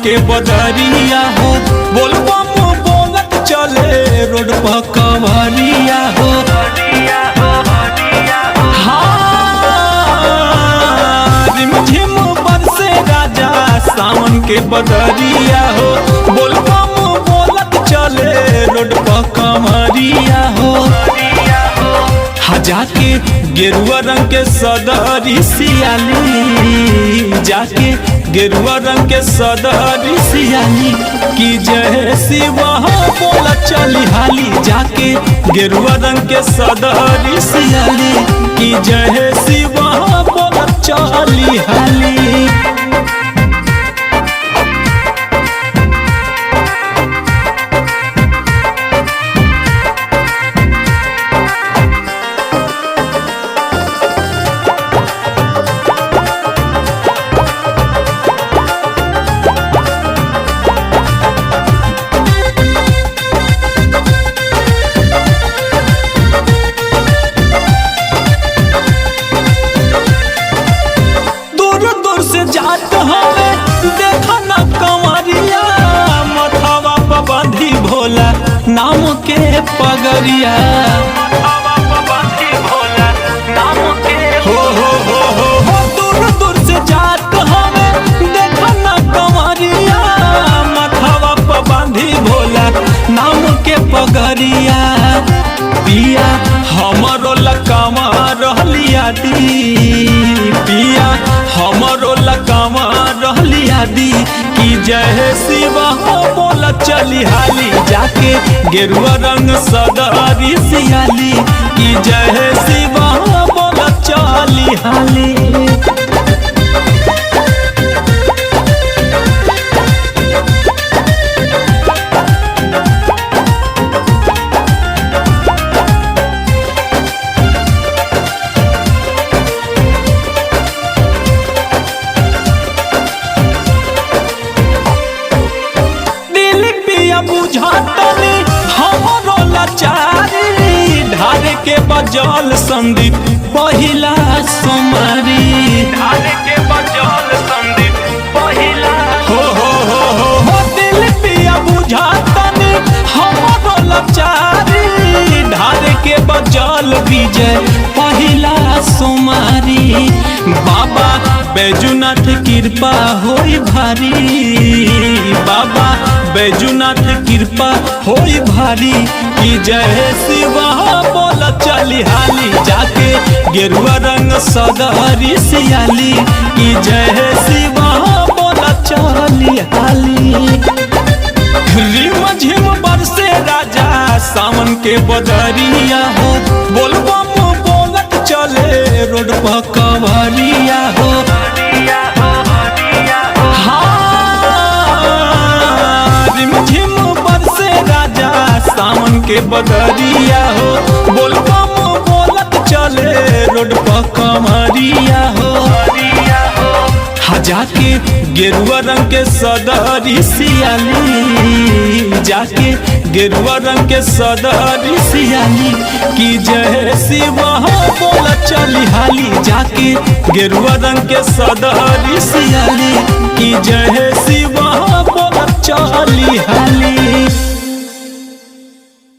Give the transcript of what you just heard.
के बदरिया हो, बोलबम बोलत चले रोड पर कवरिया हो। झिम बरसे राजा सावन के बदरिया हो, बोलबम बोलत चले रोड पर कवरिया हो। जाके गेरुआ रंग के सदरी सियाली, जाके गेरुआ रंग के सदरी सियाली की जय शिवा बोल चली हाली। जाके गेरुआ रंग के सदरी सियाली की जय शिवा बोल चली हाली। जात हमें देखा न कंवरिया, मथवा पर बांधी भोला नाम के पगरिया। हो दूर दूर से जात हमें देखा न कंवरिया, मथवा पर बांधी भोला नाम के पगरिया। पिया हमरो लकावा रहलिया दी, पिया हमरो लकावा रहलिया दी की जय शिवा बोल चली हाली। जाके गेरुआ रंग सदरी सियाली की जय शिवा बोल चली हाली। बुझातनी हमरो लाचारी, ढारे के बजल संदीप पहिला सोमारी। ढारे के बजल संदीप पहिला हो दिल पिया बुझातनी हमरो लाचारी, ढारे के बजल विजय पहिला सोमारी। बाबा बैजूनाथ कृपा होई भारी, बाबा बैजूनाथ कृपा होई भारी की जय शिवा बोल चली हाली। जाके गेरुआ रंग सदरी सियाली की जय शिवा बोल चली हाली। रिम झिम बरसे राजा सावन के बदरिया हो, बोलबम बोलत चले रोड पर कवरिया हो। झिम बरसे राजा सावन के बदरिया हो, बोलबम बोलत चले रोड पर कवरिया हो। जाके गेरुआ रंग के सदरी सियाली, जाके गेरुआ रंग के सदरी सियाली की जय शिवा बोल चली हाली। जाके गेरुआ रंग के सदरी सियाली की जय शिवा बोल चली हाली।